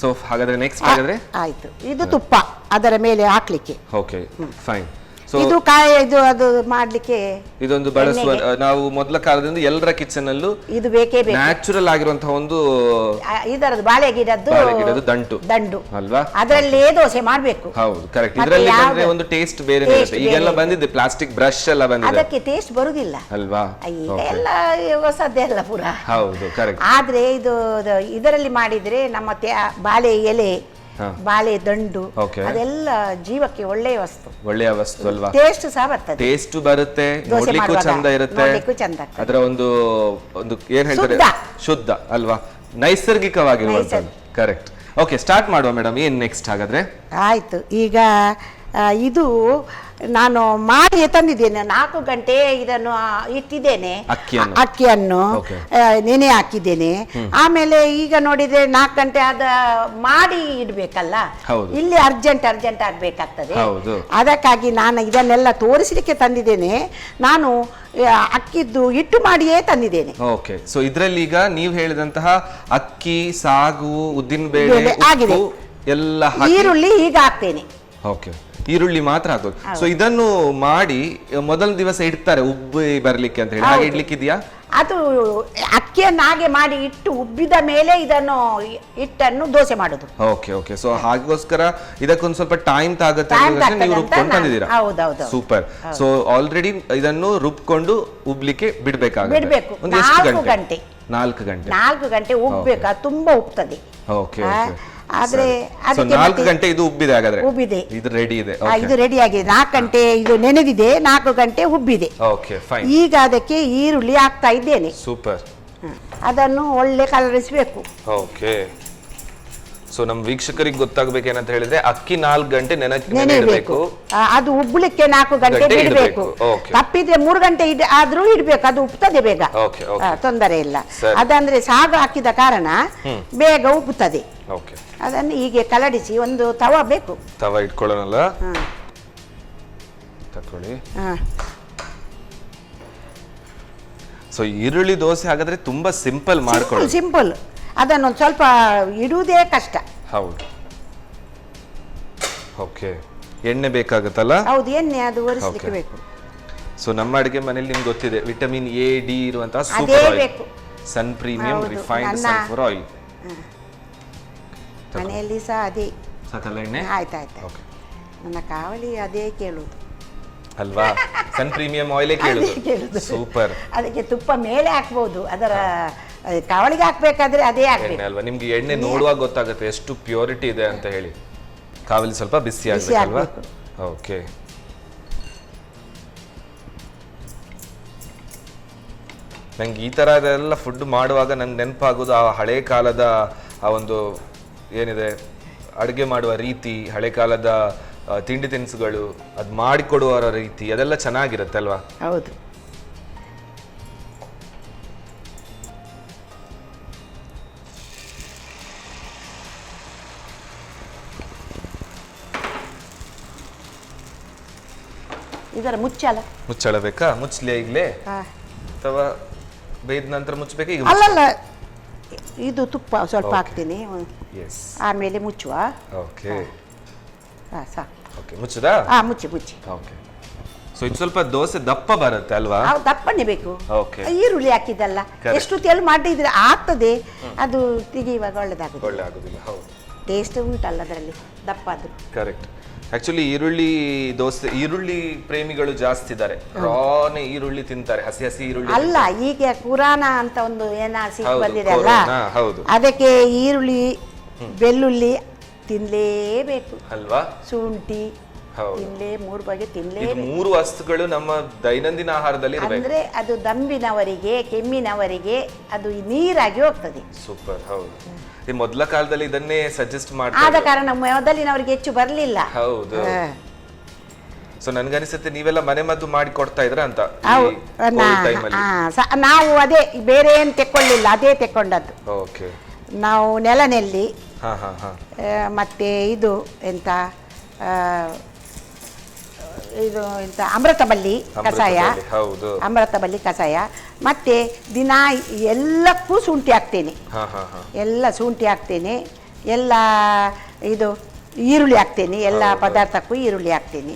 ಸೊ ಹಾಗಾದ್ರೆ ನೆಕ್ಸ್ಟ್ ಹಾಗಾದ್ರೆ ಆಯ್ತು. ಇದು ತುಪ್ಪ ಅದರ ಮೇಲೆ ಹಾಕ್ಲಿಕ್ಕೆ. Okay, fine. ಇದು ಅದು ಮಾಡ್ಲಿಕ್ಕೆ ಇದೊಂದು ಬಳಸುವ ನಾವು ಮೊದಲ ಕಾಲದಿಂದ ಎಲ್ಲರ ಕಿಚನ್ ಅಲ್ಲೂ ಇದು ಬೇಕೇ ಬೇಕು. ನ್ಯಾಚುರಲ್ ಆಗಿರುವಂತಹ ಒಂದು ಇದರದ್ದು ಬಾಳೆ ಗಿಡದ್ದು ದಂಡು ಅಲ್ವಾ, ಅದರಲ್ಲೇ ದೋಸೆ ಮಾಡ್ಬೇಕು. ಹೌದು, ಕರೆಕ್ಟ್. ಇದರಲ್ಲಿ ಬಂದ್ರೆ ಒಂದು ಟೇಸ್ಟ್ ಬೇರೆ ಇರುತ್ತೆ. ಈಗೆಲ್ಲ ಬಂದಿದೆ ಪ್ಲಾಸ್ಟಿಕ್ ಬ್ರಷ್ ಎಲ್ಲ ಬಂದಿದೆ, ಅದಕ್ಕೆ ಟೇಸ್ಟ್ ಬರುದಿಲ್ಲ ಅಲ್ವಾ. ಈಗ ಎಲ್ಲ ಹೊಸದೆಲ್ಲ ಪೂರ. ಹೌದು, ಕರೆಕ್ಟ್. ಆದ್ರೆ ಇದರಲ್ಲಿ ಮಾಡಿದ್ರೆ ನಮ್ಮ ಬಾಳೆ ಎಲೆ, ಬಾಳೆ ದಂಡು ಅದೆಲ್ಲ ಜೀವಕ್ಕೆ ಒಳ್ಳೆಯ ವಸ್ತು ಅಲ್ವಾ. ಟೇಸ್ಟ್ ಸಹ ಬರ್ತದೆ, ಟೇಸ್ಟ್ ಬರುತ್ತೆ, ನೋಡ್ಲಿಕ್ಕೂ ಚಂದ ಇರುತ್ತೆ. ಅದರ ಒಂದು ಏನ್ ಹೇಳ್ತಾರೆ, ಶುದ್ಧ ಅಲ್ವಾ, ನೈಸರ್ಗಿಕವಾಗಿರುವಂತದ್ದು. ಕರೆಕ್ಟ್. ಓಕೆ, ಸ್ಟಾರ್ಟ್ ಮಾಡುವ ಮೇಡಮ್. ಏನ್ ನೆಕ್ಸ್ಟ್ ಹಾಗಾದ್ರೆ? ಆಯ್ತು. ಈಗ ಇದು ನಾನು ಮಾಡಿ ತಂದಿದ್ದೇನೆ. 4 ಗಂಟೆ ಇದನ್ನು ಇಟ್ಟಿದ್ದೇನೆ, ಅಕ್ಕಿಯನ್ನು ನೆನೆ ಹಾಕಿದ್ದೇನೆ. ಆಮೇಲೆ ಈಗ ನೋಡಿದ್ರೆ 4 ಗಂಟೆ ಮಾಡಿ ಇಡ್ಬೇಕಲ್ಲ, ಇಲ್ಲಿ ಅರ್ಜೆಂಟ್ ಆಗ್ಬೇಕಾಗ್ತದೆ. ಅದಕ್ಕಾಗಿ ನಾನು ಇದನ್ನೆಲ್ಲ ತೋರಿಸಲಿಕ್ಕೆ ತಂದಿದ್ದೇನೆ. ನಾನು ಅಕ್ಕಿದ್ದು ಹಿಟ್ಟು ಮಾಡಿಯೇ ತಂದಿದ್ದೇನೆ. ಓಕೆ. ಸೊ ಇದರಲ್ಲಿ ಈಗ ನೀವು ಹೇಳಿದಂತಹ ಅಕ್ಕಿ, ಸಾಗು, ಉದ್ದಿನ ಬೇಳೆ ಆಗಿದೆ ಎಲ್ಲ, ಈರುಳ್ಳಿ ಈಗ ಹಾಕ್ತೇನೆ. ಓಕೆ, ಈರುಳ್ಳಿ ಮಾತ್ರ ಹಾಕೋದು. ಸೊ ಇದನ್ನು ಮಾಡಿ ಮೊದಲ ದಿವಸ ಇಡ್ತಾರೆ ಉಬ್ಬಿ ಬರ್ಲಿಕ್ಕೆ ಅಂತ ಹೇಳಿ, ಹಾಗೆ ಇಡ್ಲಿಕ್ಕಿದೆಯಾ? ಅದು ಅಕ್ಕಿಯನ್ನು ಹಾಗೆ ಮಾಡಿ ಇಟ್ಟು ಉಬ್ಬಿದ ಮೇಲೆ ಹಿಟ್ಟನ್ನು ದೋಸೆ ಮಾಡುದು. Okay okay. ಸೊ ಹಾಗೋಸ್ಕರ ಇದಕ್ಕೊಂದು ಸ್ವಲ್ಪ ಟೈಮ್ ತಾಗುತ್ತೆ, ನೀವು ರುಬ್ಕೊಂಡು ತಂದಿದ್ದೀರಾ. ಹೌದೌದು, ಸೂಪರ್. ಸೊ ಆಲ್ರೆಡಿ ಇದನ್ನು ರುಬ್ಕೊಂಡು ಉಬ್ಲಿಕ್ಕೆ ಬಿಡ್ಬೇಕಾಗುತ್ತೆ. ಒಂದು ಎಷ್ಟು ಗಂಟೆ? 4 ಗಂಟೆ ಉಬ್ಬೇಕು, ಅದು ತುಂಬಾ ಉಬ್ತದೆ. ಓಕೆ. ಆದ್ರೆ 4 ಗಂಟೆ ಇದು ಉಬ್ಬಿದೆ. ಹಾಗಾದ್ರೆ ಉಬ್ಬಿದೆ, ಇದು ರೆಡಿ ಇದೆ. ಇದು ರೆಡಿ ಆಗಿದೆ. 4 ಗಂಟೆ ಇದು ನೆನೆದಿದೆ, 4 ಗಂಟೆ ಉಬ್ಬಿದೆ. Okay, fine. ಈಗ ಅದಕ್ಕೆ ಈರುಳ್ಳಿ ಹಾಕ್ತಾ ಇದ್ದೇನೆ. ಸೂಪರ್. ಅದನ್ನು ಒಳ್ಳೆ ಕಲರಿಸಬೇಕು. ಓಕೆ. ಸೊ ನಮ್ಮ ವೀಕ್ಷಕರಿಗೆ ಗೊತ್ತಾಗ್ಬೇಕೇನಂತ ಹೇಳಿದ್ರೆ ಅಕ್ಕಿ 4 ಗಂಟೆ ನೆನೆಬೇಕು. ನೆನೆಯಬೇಕು. ಅದು ಉಬ್ಬಲಿಕ್ಕೆ 4 ಗಂಟೆ ಗಂಟೆ ಇಡಬೇಕು. ಇಡ್ಬೇಕು. Okay. ತಪ್ಪಿದ್ರೆ 3 ಗಂಟೆ ಆದ್ರೂ ಇಡ್ಬೇಕು, ಅದು ಉಬ್ತದೆ ಬೇಗ. Okay, okay. ತೊಂದರೆ ಇಲ್ಲ. ಸರಿ. ಅದಂದ್ರೆ ಸಾಗು ಹಾಕಿದ ಕಾರಣ ಬೇಗ ಉಬ್ಬುತ್ತದೆ. ಓಕೆ. ಅದನ್ನು ಹೀಗೆ ಕಲಡಿಸಿ ಒಂದು ತವ ಬೇಕು. ತವ ಇಟ್ಕೊಳ್ಳೋಣಲ್ಲ, ಹ. ತಕೊಳ್ಳಿ. ಹ. ಸೊ ಈರುಳ್ಳಿ ದೋಸೆ ಹಾಗಾದ್ರೆ ತುಂಬಾ ಸಿಂಪಲ್ ಮಾಡ್ಕೊಳ್ಳಿ. ಸಿಂಪಲ್. ಅದನ್ನೊಂದು ಸ್ವಲ್ಪ ಇಡುವುದೇ ಕಷ್ಟ. ಹೌದು. ಓಕೆ. ಎಣ್ಣೆ ಬೇಕಾಗುತ್ತಲ್ಲ? ಹೌದು, ಎಣ್ಣೆ ಅದು ಒರೆಸ್ಲಿಕ್ಕೆ ಬೇಕು. ಸೊ ನಮ್ಮ ಅಡಿಗೆ ಮನೇಲಿ ನಿಮ್ಗೆ ಗೊತ್ತಿದೆ, ವಿಟಮಿನ್ ಎ ಡಿ ಇರುವಂತಹ ಅದೇ ಸೂಪರ್ ಆಯಿಲ್, ಬೇಕು. ಸನ್ ಪ್ರೀಮಿಯಂ ಹೌದು. Refined sunflower oil. ಮನೆಯಲ್ಲಿ ಸಹ ಅದೇ. ಸಾಕಲ್ಲ ಎಣ್ಣೆ? ಆಯ್ತಾಯ್ತು. ಓಕೆ. ನನ್ನ ಕಾವಲಿ ಅದೇ ಕೇಳುವುದು. ಅಲ್ವಾ? ಸನ್ ಪ್ರೀಮಿಯಂ ಆಯಿಲೇ ಕೇಳುದು. ಸೂಪರ್. ಅದಕ್ಕೆ ತುಪ್ಪ ಮೇಲೆ ಹಾಕ್ಬೋದು, ಅದರ ಕಾವಳಿಗೆ ಹಾಕ್ಬೇಕಾದ್ರೆ ಅದೇ ಎಣ್ಣೆ ಹಾಕ್ಬೇಕು. ಅಲ್ವಾ? ನಿಮ್ಗೆ ಎಣ್ಣೆ ನೋಡುವಾಗ ಗೊತ್ತಾಗುತ್ತೆ ಎಷ್ಟು ಪ್ಯೂರಿಟಿ ಇದೆ ಅಂತ ಹೇಳಿ. ಕಾವಲಿ ಸ್ವಲ್ಪ ಬಿಸಿ ಬಿಸಿ ಆಗ್ಬೇಕಲ್ವಾ? ಆಗ್ಬೇಕು. ಓಕೆ. ನಂಗೆ ಈ ತರದೆಲ್ಲ ಫುಡ್ ಮಾಡುವಾಗ ನಂಗೆ ನೆನಪಾಗೋದು ಆ ಹಳೆ ಕಾಲದ ಆ ಒಂದು ಏನಿದೆ ಅಡುಗೆ ಮಾಡುವ ರೀತಿ, ಹಳೆ ಕಾಲದ ತಿಂಡಿ ತಿನಿಸುಗಳು, ಅದು ಮಾಡಿಕೊಡುವವರ ರೀತಿ, ಅದೆಲ್ಲ ಚೆನ್ನಾಗಿರುತ್ತೆ ಅಲ್ವಾ? ಹೌದು. ಇದರ ಮುಚ್ಚಲ ಮುಚ್ಚಳಬೇಕಾ? ಮುಚ್ಚಲಿ ಈಗಲೇ ಅಥವಾ ಬೇಯ್ದ ನಂತರ ಮುಚ್ಚಬೇಕಾ? ಈಗ ಅಲ್ಲಲ್ಲ, ಇದು ತುಪ್ಪ ಸ್ವಲ್ಪ ಹಾಕ್ತೀನಿ, ಎಸ್. ಆಮೇಲೆ ಮುಚ್ಚುವ. ಓಕೆ. ಸಾಕು. ಓಕೆ, ಮುಚ್ಚದಾ? ಮುಚ್ಚಿ ಮುಚ್ಚಿ. ಓಕೆ. ಸೊ ಇದು ಸ್ವಲ್ಪ ದೋಸೆ ದಪ್ಪ ಬರುತ್ತೆ ಅಲ್ವಾ? ದಪ್ಪನೆ ಬೇಕು. ಓಕೆ. ಈರುಳ್ಳಿ ಹಾಕಿದ್ದಲ್ಲ, Correct. ಎಷ್ಟು ತೆಲು ಮಾಡಿದ್ರೆ ಆಗ್ತದೆ, ಅದು ತೆಗೆಯುವಾಗ ಒಳ್ಳೆದಾಗುತ್ತೆ. ಒಳ್ಳೆ ಆಗೋದಿಲ್ಲ. ಹೌದು. ಟೇಸ್ಟ್ ಉಂಟಲ್ಲ ಅದರಲ್ಲಿ, ದಪ್ಪ ಅದು. ಕರೆಕ್ಟ್. ಆಕ್ಚುಲಿ ಈರುಳ್ಳಿ ದೋಸೆ, ಈರುಳ್ಳಿ ಪ್ರೇಮಿಗಳು ಜಾಸ್ತಿ ಇದ್ದಾರೆ. ರಾನೇ ಈರುಳ್ಳಿ ತಿಂತಾರೆ, ಹಸಿ ಹಸಿ ಈರುಳ್ಳಿ. ಅಲ್ಲ, ಈಗ ಕುರಾನ ಅಂತ ಒಂದು ಸಿಕ್ ಹೌದು, ಬಂದಿದೆ ಅಲ್ಲ, ಕೊರೋನಾ, ಹೌದು. ಅದಕ್ಕೆ ಈರುಳ್ಳಿ ಬೆಳ್ಳುಳ್ಳಿ ತಿನ್ಲೇಬೇಕು ಅಲ್ವಾ? ಶುಂಠಿ ಹೌದು. ತಿನ್ಲೇ, 3 ಬಗೆ ಇದು ತಿನ್ಲೇಬೇಕು. 3 ವಸ್ತುಗಳು ನಮ್ಮ ದೈನಂದಿನ ಆಹಾರದಲ್ಲಿ ಇರಬೇಕು. ಅಂದ್ರೆ ಅದು ದಂಬಿನವರಿಗೆ, ಕೆಮ್ಮಿನವರಿಗೆ ಅದು ನೀರಾಗಿ ಹೋಗ್ತದೆ. ಸೂಪರ್. ಹೌದು. ಈ ಮೊದಲ ಕಾಲದಲ್ಲಿ ಇದನ್ನೇ ಸಜೆಸ್ಟ್ ಆದ ಮಾಡ್ತಾರೆ. ಕಾರಣ ಮೊದಲಿನವರಿಗೆ ಹೆಚ್ಚು ಬರ್ಲಿಲ್ಲ. ಹೌದು. ಸೊ ನನ್ಗನಿಸುತ್ತೆ ನೀವೆಲ್ಲ ಮನೆ ಮದ್ದು ಮಾಡಿ ಕೊಡ್ತಾ ಇದ್ರ ಅಂತ ನಾವು ಅದೇ ಬೇರೆ ಏನು ತೆಕ್ಕೊಳ್ಳಿಲ್ಲ, ಅದೇ ತೆಕ್ಕೊಂಡದ್ದು. ಓಕೆ. ನಾವು ನೆಲನೆಲ್ಲಿ ಹಾ ಹಾ ಹಾ. ಮತ್ತೆ ಇದು ಎಂತ ಇದು ಎಂತ ಅಮೃತಬಳ್ಳಿ ಕಷಾಯ. ಹೌದು. ಅಮೃತಬಳ್ಳಿ ಕಷಾಯ. ಮತ್ತೆ ದಿನ ಎಲ್ಲಕ್ಕೂ ಶುಂಠಿ ಹಾಕ್ತೇನೆ. ಹಾ ಹಾ ಹಾ. ಎಲ್ಲ ಶುಂಠಿ ಹಾಕ್ತೇನೆ, ಎಲ್ಲ ಇದು ಈರುಳ್ಳಿ ಹಾಕ್ತೇನೆ, ಎಲ್ಲ ಪದಾರ್ಥಕ್ಕೂ ಈರುಳ್ಳಿ ಹಾಕ್ತೇನೆ,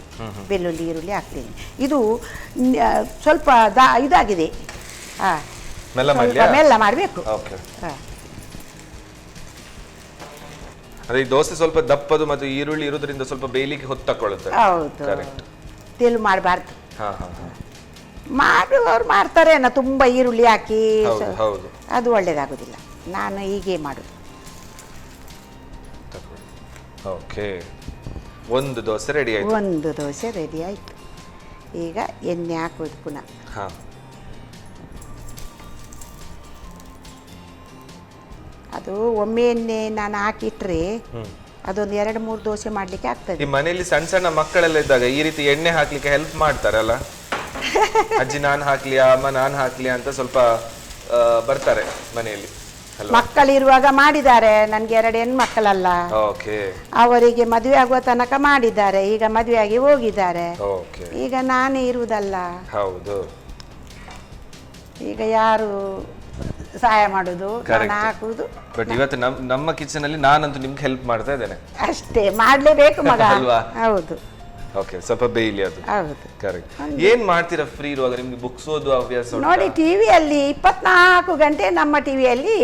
ಬೆಳ್ಳುಳ್ಳಿ ಈರುಳ್ಳಿ ಹಾಕ್ತೇನೆ. ಇದು ಸ್ವಲ್ಪ ಇದಾಗಿದೆ. ಮೆಲ್ಲ ಮಾಡಬೇಕು. ಅದೇ ದೋಸೆ ಸ್ವಲ್ಪ ದಪ್ಪದು ಮತ್ತು ಈರುಳ್ಳಿ ಇರೋದ್ರಿಂದ ಸ್ವಲ್ಪ ಬೇಯಲಿಕ್ಕೆ ಹೊತ್ತು ತಕೊಳ್ಳುತ್ತೆ. ಹೌದು. ಕರೆಕ್ಟ್. ತೆಲು ಮಾಡಬಾರ್ದು. ಹಾ ಹಾ ಹಾ. ಮಾಡುವವ್ರು ಮಾಡ್ತಾರೆ, ತುಂಬಾ ಈರುಳ್ಳಿ ಹಾಕಿ, ಹೌದು. ಅದು ಒಳ್ಳೇದಾಗುದಿಲ್ಲ. ನಾನು ಹೀಗೆ ಮಾಡುದು. ಓಕೆ. ಒಂದು ದೋಸೆ ರೆಡಿ ಆಯ್ತು. ಒಂದು ದೋಸೆ ರೆಡಿ ಆಯ್ತು. ಈಗ ಎಣ್ಣೆ ಹಾಕೋದು ಪುನಃ. ಹಾ. ಅದು ಒಮ್ಮೆ ಎಣ್ಣೆ ನಾನು ಹಾಕಿಟ್ರೆ ಅದೊಂದು 2-3 ದೋಸೆ ಮಾಡ್ಲಿಕ್ಕೆ ಆಗ್ತದೆ. ಈ ಮನೆಯಲ್ಲಿ ಸಣ್ಣ ಸಣ್ಣ ಮಕ್ಕಳೆಲ್ಲ ಇದ್ದಾಗ ಈ ರೀತಿ ಎಣ್ಣೆ ಹಾಕ್ಲಿಕ್ಕೆ ಹೆಲ್ಪ್ ಮಾಡ್ತಾರಲ್ಲ, ಅಜ್ಜಿ ನಾನು ಹಾಕ್ಲಿ, ಅಮ್ಮ ನಾನು ಹಾಕ್ಲಿ ಅಂತ ಸ್ವಲ್ಪ ಬರ್ತಾರೆ ಮನೆಯಲ್ಲಿ. ಮಕ್ಕಳಿರುವಾಗ ಮಾಡಿದ್ದಾರೆ. ನನ್ಗೆ 2 ಹೆಣ್ಮಕ್ಕಳಲ್ಲ, ಅವರಿಗೆ ಮದುವೆ ಆಗುವ ತನಕ ಮಾಡಿದ್ದಾರೆ. ಈಗ ಮದುವೆ ಆಗಿ ಹೋಗಿದ್ದಾರೆ. ಈಗ ನಾನೇ ಇರುವುದಲ್ಲ. ಹೌದು. ಈಗ ಯಾರು ಸಹಾಯ ಮಾಡುದು, ಹಾಕುದು. ಬಟ್ ಇವತ್ತು ನಮ್ಮ ಕಿಚನ್ ಅಲ್ಲಿ ನಾನಂತೂ ನಿಮ್ಗೆ ಹೆಲ್ಪ್ ಮಾಡ್ತಾ ಇದ್ದೇನೆ ಅಷ್ಟೇ. ಮಾಡ್ಲೇಬೇಕು ಮಗ. ಹೌದು. ಓಕೆ, ಸ್ವಲ್ಪ ಬೇಯ್ಲಿ ಅದು. ಹೌದು. ಕರೆಕ್ಟ್. ಏನ್ ಮಾಡ್ತೀರಾ ಫ್ರೀ ಇರುವಾಗ? ನಿಮ್ಗೆ ಬುಕ್ಸ್ ಓದುವ ಹವ್ಯಾಸ ನೋಡಿ, ಟಿವಿಯಲ್ಲಿ 24 ಗಂಟೆ ನಮ್ಮ ಟಿವಿಯಲ್ಲಿ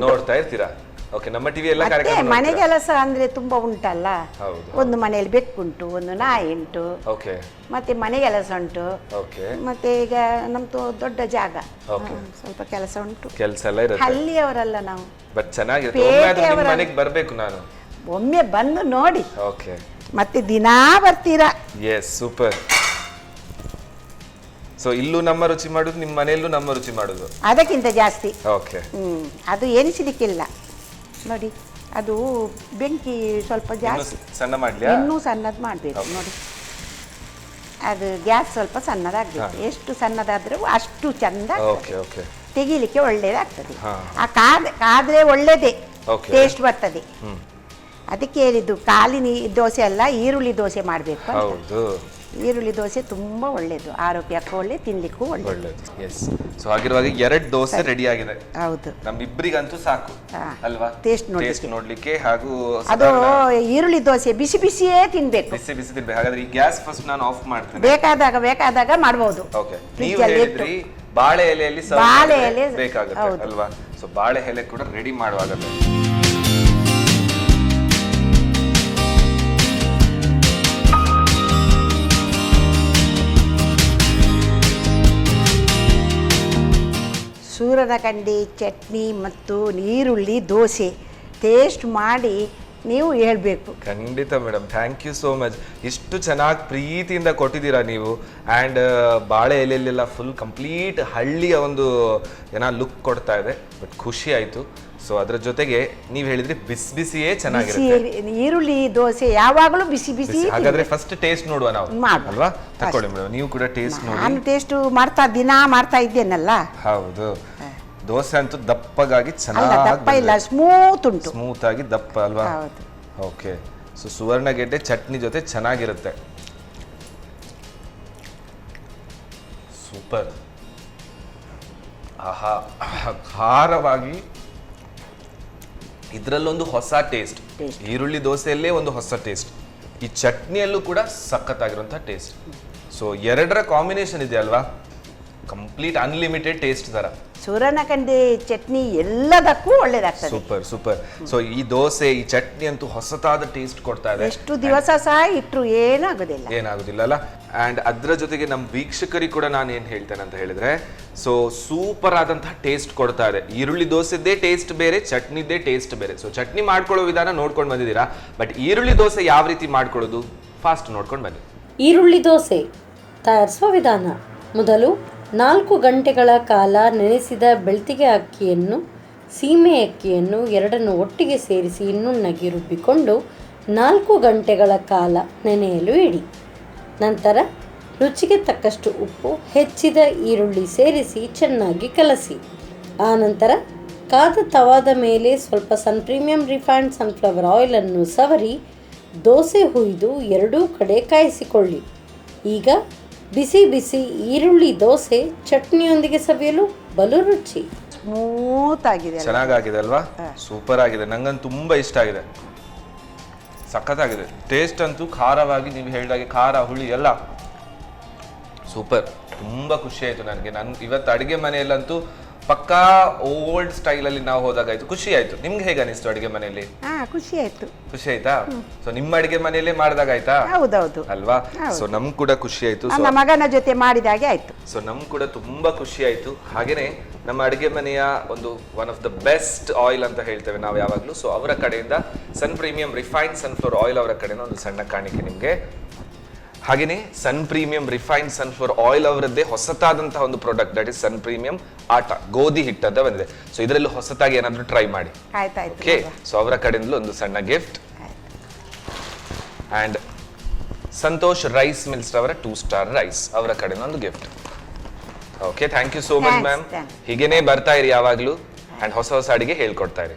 ನೋಡ್ತಾ ಇರ್ತೀರಾ? ಓಕೆ. ನಮ್ಮ ಟಿವಿ ಎಲ್ಲ ಕಾರ್ಯಕ್ರಮ. ಮನೆ ಕೆಲಸ ಅಂದ್ರೆ ತುಂಬಾ ಉಂಟಲ್ಲ. ಹೌದು. ಒಂದು ಮನೆಯಲ್ಲಿ ಬೆಕ್ಕುಂಟು, ಒಂದು ನಾಯಿ ಉಂಟು. ಓಕೆ. ಮತ್ತೆ ಮನೆ ಕೆಲಸ ಉಂಟು. ಓಕೆ. ಮತ್ತೆ ಈಗ ನಮ್ದು ದೊಡ್ಡ ಜಾಗ, ಸ್ವಲ್ಪ ಕೆಲಸ ಉಂಟು. ಕೆಲಸ ಎಲ್ಲ ಇರುತ್ತೆ. ಹಳ್ಳಿಯವರಲ್ಲ ನಾವು. ಬಟ್ ಚೆನ್ನಾಗಿರುತ್ತೆ. ಮನೆಗೆ ಬರ್ಬೇಕು ನಾನು. ಒಮ್ಮೆ ಬಂದು ನೋಡಿ. ಓಕೆ. ಮತ್ತೆ ದಿನಾ ಬರ್ತೀರಾ? S, super. ಸೊ ಇಲ್ಲೂ ನಮ್ಮ ರುಚಿ ಮಾಡುದು, ನಿಮ್ಮ ಮನೆಯಲ್ಲೂ ನಮ್ಮ ರುಚಿ ಮಾಡುದು, ಅದಕ್ಕಿಂತ ಜಾಸ್ತಿ. ಓಕೆ. ಅದು ಎನಿಸಲಿಕ್ಕಿಲ್ಲ ನೋಡಿ. ಅದು ಬೆಂಕಿ ಸ್ವಲ್ಪ ಇನ್ನು ಜಾಸ್ತಿ, ಸಣ್ಣ ಮಾಡ್ಲಿಯಾ? ಇನ್ನೂ ಸಣ್ಣದು ಮಾಡಬೇಕು ನೋಡಿ. ಅದು ಗ್ಯಾಸ್ ಸ್ವಲ್ಪ ಸಣ್ಣದಾಗಬೇಕು. ಎಷ್ಟು ಸಣ್ಣದಾದ್ರೆ ಅಷ್ಟು ಚಂದ ಓಕೆ ಓಕೆ. ತೆಗಿಲಿಕ್ಕೆ ಒಳ್ಳೇದಾಗ್ತದೆ. ಹಾ. ಆ ಕಾದ್ರೆ ಒಳ್ಳೇದೇ Okay. ಟೇಸ್ಟ್ ಬರ್ತದೆ. ಅದಕ್ಕೆ ಹೇಳಿದ್ದು ಖಾಲಿ ದೋಸೆ ಅಲ್ಲ, ಈರುಳ್ಳಿ ದೋಸೆ ಮಾಡಬೇಕು. ಹೌದು, ಈರುಳ್ಳಿ ದೋಸೆ ತುಂಬಾ ಒಳ್ಳೇದು, ಆರೋಗ್ಯಕ್ಕೂ ಒಳ್ಳೆ, ತಿನ್ಲಿಕ್ಕೂ ಒಳ್ಳೆ. ಒಳ್ಳೇದು. ಎಸ್. ಸೊ ಹಾಗಿರುವಾಗ 2 ದೋಸೆ ರೆಡಿ ಆಗಿದೆ. ಹೌದು, ನಮ್ಮಿಬ್ಬರಿಗಂತೂ ಸಾಕು ಹಾ. ಅಲ್ವಾ? Taste ಟೇಸ್ಟ್ ನೋಡ್ಲಿಕ್ಕೆ ಹಾಗೂ ಅದು ಈರುಳ್ಳಿ ದೋಸೆ ಬಿಸಿ ಬಿಸಿಯೇ ತಿನ್ಬೇಕು. ಬಿಸಿ ಬಿಸಿ ತಿನ್ಬೇಕು. ಹಾಗಾದ್ರೆ ಈ ಗ್ಯಾಸ್ ಫಸ್ಟ್ ನಾನು ಆಫ್ ಮಾಡ್ತೇನೆ. ಬೇಕಾದಾಗ ಮಾಡ್ಬೋದು. ಓಕೆ. Fridge ನೀವು ಅಲ್ಲಿ ಹೇಳಿದ್ರಿ ಬಾಳೆ ಎಲೆಯಲ್ಲಿ serve ಬಾಳೆ ಮಾಡಿದ್ರೆ ಎಲೆ ಬೇಕಾಗುತ್ತೆ ಹೌದು. ಅಲ್ವಾ? ಸೊ ಬಾಳೆ ಎಲೆ ಕೂಡ ರೆಡಿ ಮಾಡುವಾಗಲೇ ಸೂರನಕಂಡಿ ಚಟ್ನಿ ಮತ್ತು ಈರುಳ್ಳಿ ದೋಸೆ ಟೇಸ್ಟ್ ಮಾಡಿ ನೀವು ಹೇಳ್ಬೇಕು. ಖಂಡಿತ madam, thank you so much. ಇಷ್ಟು ಚೆನ್ನಾಗಿ ಪ್ರೀತಿಯಿಂದ ಕೊಟ್ಟಿದ್ದೀರಾ ನೀವು. ಆ್ಯಂಡ್ ಬಾಳೆ ಎಲೆಯಲ್ಲೆಲ್ಲ ಫುಲ್ ಕಂಪ್ಲೀಟ್ ಹಳ್ಳಿಯ ಒಂದು ಲುಕ್ ಕೊಡ್ತಾ ಇದೆ. ಬಟ್ ಖುಷಿ ಆಯಿತು. ಸೊ ಅದರ ಜೊತೆಗೆ ನೀವು ಹೇಳಿದ್ರಿ ಬಿಸಿ ಬಿಸಿಯೇ ಚೆನ್ನಾಗಿರುತ್ತೆ. ಈರುಳ್ಳಿ ದೋಸೆ ಯಾವಾಗಲೂ ಬಿಸಿ ಬಿಸಿ. ಹಾಗಾದ್ರೆ ಫಸ್ಟ್ ಟೇಸ್ಟ್ ನೋಡುವ ನಾವು ಮಾಡುವ. ಅಲ್ವಾ? ತಕೊಳ್ಳಿ ಮೇಡಮ್, ನೀವು ಕೂಡ ಟೇಸ್ಟ್ ನೋಡಿ. ನಾನು ಟೇಸ್ಟ್ ಮಾಡ್ತಾ ಇದ್ದೇನಲ್ಲ. ಹೌದು, ದೋಸೆ ಅಂತೂ ದಪ್ಪಗಾಗಿ ಅಲ್ಲ, ದಪ್ಪ ಇಲ್ಲ, ಚೆನ್ನಾಗಿ ಸ್ಮೂತ್ ಉಂಟು. ಸ್ಮೂತ್ ಆಗಿ ದಪ್ಪ ಅಲ್ವಾ? ಹೌದು. ಓಕೆ. ಸೊ ಸುವರ್ಣಗೆಡ್ಡೆ ಚಟ್ನಿ ಜೊತೆ ಚೆನ್ನಾಗಿರುತ್ತೆ. ಸೂಪರ್. ಆಹಾ, ಖಾರವಾಗಿ ಇದರಲ್ಲೊಂದು ಹೊಸ ಟೇಸ್ಟ್. ಈರುಳ್ಳಿ ದೋಸೆಯಲ್ಲೇ ಒಂದು ಹೊಸ ಟೇಸ್ಟ್, ಈ ಚಟ್ನಿಯಲ್ಲೂ ಕೂಡ ಸಖತ್ತಾಗಿರುವಂತಹ ಟೇಸ್ಟ್. ಸೊ 2ರ ಕಾಂಬಿನೇಷನ್ ಇದೆ ಅಲ್ವಾ? ಕಂಪ್ಲೀಟ್ ಅನ್ಲಿಮಿಟೆಡ್ ಟೇಸ್ಟ್ ತರ. ಸೂರನಕಂಡಿ ಚಟ್ನಿ ಎಲ್ಲದಕ್ಕೂ ಒಳ್ಳೇದಾಗ್ತದೆ. Super super. ಸೊ ಈ ದೋಸೆ, ಈ ಚಟ್ನಿ ಅಂತೂ ಹೊಸತಾದ ಟೇಸ್ಟ್ ಕೊಡ್ತಾ ಇದೆ. ಎಷ್ಟು ದಿವಸ ಸಹ ಇಟ್ಟರು ಏನಾಗುದಿಲ್ಲ ಅಲ್ಲ. ಅಂಡ್ ಅದ್ರ ಜೊತೆಗೆ ನಮ್ಮ ವೀಕ್ಷಕರಿಗೆ ಕೂಡ ನಾನು ಏನ್ ಹೇಳ್ತೇನೆ ಅಂತ ಹೇಳಿದ್ರೆ, ಸೊ ಸೂಪರ್ ಆದಂತಹ ಟೇಸ್ಟ್ ಕೊಡ್ತಾ ಇದೆ. ಈರುಳ್ಳಿ ದೋಸೆದ್ದೇ ಟೇಸ್ಟ್ ಬೇರೆ, ಚಟ್ನಿದ್ದೇ ಟೇಸ್ಟ್ ಬೇರೆ. ಸೊ ಚಟ್ನಿ ಮಾಡ್ಕೊಳ್ಳೋ ವಿಧಾನ ನೋಡ್ಕೊಂಡು ಬಂದಿದ್ದೀರಾ, ಬಟ್ ಈರುಳ್ಳಿ ದೋಸೆ ಯಾವ ರೀತಿ ಮಾಡ್ಕೊಳ್ಳೋದು ಫಾಸ್ಟ್ ನೋಡ್ಕೊಂಡು ಬನ್ನಿ. ಈರುಳ್ಳಿ ದೋಸೆ ತಯಾರಿಸುವ ವಿಧಾನ. ಮೊದಲು 4 ಗಂಟೆಗಳ ಕಾಲ ನೆನೆಸಿದ ಬೆಳ್ತಿಗೆ ಅಕ್ಕಿಯನ್ನು, ಸೀಮೆ ಅಕ್ಕಿಯನ್ನು ಎರಡನ್ನು ಒಟ್ಟಿಗೆ ಸೇರಿಸಿ ನುಣ್ಣಗೆ ರುಬ್ಬಿಕೊಂಡು 4 ಗಂಟೆಗಳ ಕಾಲ ನೆನೆಯಲು ಇಡಿ. ನಂತರ ರುಚಿಗೆ ತಕ್ಕಷ್ಟು ಉಪ್ಪು, ಹೆಚ್ಚಿದ ಈರುಳ್ಳಿ ಸೇರಿಸಿ ಚೆನ್ನಾಗಿ ಕಲಸಿ. ಆನಂತರ ಕಾದ ತವಾದ ಮೇಲೆ ಸ್ವಲ್ಪ ಪ್ರೀಮಿಯಂ ರಿಫೈನ್ಡ್ ಸನ್ಫ್ಲವರ್ ಆಯಿಲನ್ನು ಸವರಿ ದೋಸೆ ಹುಯ್ದು ಎರಡೂ ಕಡೆ ಕಾಯಿಸಿಕೊಳ್ಳಿ. ಈಗ ಬಿಸಿ ಬಿಸಿ ಈರುಳ್ಳಿ ದೋಸೆ ಚಟ್ನಿಯೊಂದಿಗೆ ಸವಿಯಲು ಬಲು ರುಚಿ. ಸ್ಮೂತ್ ಆಗಿದೆ. ಚೆನ್ನಾಗಿದೆ ಅಲ್ವಾ? ಸೂಪರ್ ಆಗಿದೆ. ನಂಗಂತೂ ತುಂಬಾ ಇಷ್ಟ ಆಗಿದೆ. ಸಖತ್ತಾಗಿದೆ. ಟೇಸ್ಟ್ ಅಂತೂ ಖಾರವಾಗಿ, ನೀವು ಹೇಳಿದಾಗೆ ಖಾರ ಹುಳಿ ಎಲ್ಲ ಸೂಪರ್. ತುಂಬಾ ಖುಷಿ ಆಯ್ತು ನನಗೆ. ಇವತ್ತು ಅಡುಗೆ ಮನೆಯಲ್ಲಂತೂ ಪಕ್ಕಾ ಓಲ್ಡ್ ಸ್ಟೈಲ್ ಅಲ್ಲಿ ನಾವು ಹೋದಾಗ ಆಯ್ತು, ಖುಷಿ ಆಯ್ತು. ನಿಮ್ಗೆ ಹೇಗೆ ಅನಿಸ್ತು ಅಡುಗೆ ಮನೆಯಲ್ಲಿ? ಖುಷಿ ಆಯ್ತು. ಖುಷಿ ಆಯ್ತಾ? ಸೊ ನಿಮ್ಮ ಅಡುಗೆ ಮನೆಯಲ್ಲೇ ಮಾಡಿದಾಗ ಆಯ್ತಾ? ಹೌದೌದು ಅಲ್ವಾ? ಸೊ ನಮ್ಗೆ ಕೂಡ ಖುಷಿ ಆಯ್ತು. ನನ್ನ ಮಗನ ಜೊತೆ ಮಾಡಿದಾಗೆ ಆಯ್ತು. ಸೊ ನಮ್ಗೆ ಕೂಡ ತುಂಬಾ ಖುಷಿ ಆಯ್ತು. ಹಾಗೇನೆ ನಮ್ಮ ಅಡುಗೆ ಮನೆಯ one of the best oil ಅಂತ ಹೇಳ್ತೇವೆ ನಾವು ಯಾವಾಗಲೂ. ಸೊ ಅವರ ಕಡೆಯಿಂದ Sun Premium refined sunflower oil ಅವರ ಕಡೆಯಿಂದ ಒಂದು ಸಣ್ಣ ಕಾಣಿಕೆ ನಿಮಗೆ. ಹಾಗೆಯೇ Sun Premium refined sunflower oil ಅವರದ್ದೇ ಹೊಸತಾದಂತಹ ಒಂದು product, that is Sun Premium atta, ಗೋಧಿ ಹಿಟ್ಟದ ಬಂದಿದೆ. ಸೊ ಇದರಲ್ಲಿ ಹೊಸತಾಗಿ ಏನಾದರೂ ಟ್ರೈ ಮಾಡಿ. ಓಕೆ. ಸೊ ಅವರ ಕಡೆಯಿಂದಲೂ ಒಂದು ಸಣ್ಣ gift. And Santosh rice mills ಅವರ 2 ಸ್ಟಾರ್ ರೈಸ್ ಅವರ ಕಡೆಯಿಂದ ಒಂದು gift. Okay, thank you so much ma'am. ಹೀಗೇನೆ ಬರ್ತಾ ಇರಿ ಯಾವಾಗಲೂ, ಅಂಡ್ ಹೊಸ ಹೊಸ ಅಡಿಗೆ ಹೇಳ್ಕೊಡ್ತಾ ಇರಿ.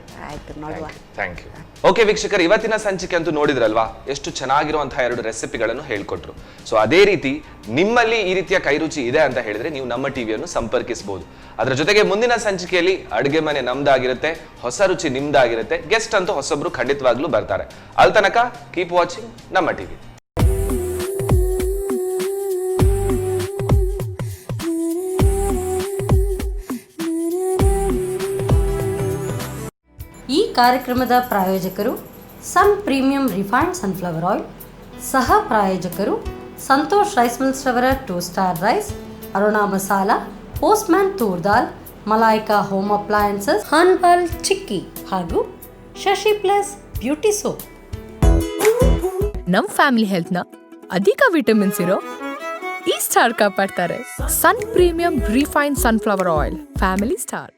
Thank you. ಓಕೆ ವೀಕ್ಷಕರು, ಇವತ್ತಿನ ಸಂಚಿಕೆ ಅಂತೂ ನೋಡಿದ್ರಲ್ವಾ, ಎಷ್ಟು ಚೆನ್ನಾಗಿರುವಂತಹ 2 ರೆಸಿಪಿಗಳನ್ನು ಹೇಳ್ಕೊಟ್ರು. ಸೊ ಅದೇ ರೀತಿ ನಿಮ್ಮಲ್ಲಿ ಈ ರೀತಿಯ ಕೈರುಚಿ ಇದೆ ಅಂತ ಹೇಳಿದ್ರೆ ನೀವು ನಮ್ಮ ಟಿವಿಯನ್ನು ಸಂಪರ್ಕಿಸಬಹುದು. ಅದರ ಜೊತೆಗೆ ಮುಂದಿನ ಸಂಚಿಕೆಯಲ್ಲಿ ಅಡುಗೆ ಮನೆ ನಮ್ದಾಗಿರುತ್ತೆ, ಹೊಸ ರುಚಿ ನಿಮ್ದಾಗಿರುತ್ತೆ, ಗೆಸ್ಟ್ ಅಂತೂ ಹೊಸಬ್ರು ಖಂಡಿತವಾಗ್ಲೂ ಬರ್ತಾರೆ. ಅಲ್ಲಿ ತನಕ ಕೀಪ್ ವಾಚಿಂಗ್ ನಮ್ಮ ಟಿವಿ. ಈ ಕಾರ್ಯಕ್ರಮದ ಪ್ರಾಯೋಜಕರು Sun Premium refined sunflower oil, ಸಹ ಪ್ರಾಯೋಜಕರು ಸಂತೋಷ್ ರೈಸ್ ಮಿಲ್ಸ್ ರವರ 2 star rice, Aruna masala, Postman toor dal, Malaika home appliances, ಹಾನ್ಬಾಲ್ ಚಿಕ್ಕಿ ಹಾಗೂ ಶಶಿ ಪ್ಲಸ್ ಬ್ಯೂಟಿ ಸೋಪ್. ನಮ್ ಫ್ಯಾಮಿಲಿ ಹೆಲ್ತ್ ನ ಅಧಿಕ ವಿಟಮಿನ್ಸ್ ಇರೋ ಈ ಸ್ಟಾರ್ ಕಾಪಾಡ್ತಾರೆ. Sun Premium refined sunflower oil, family star.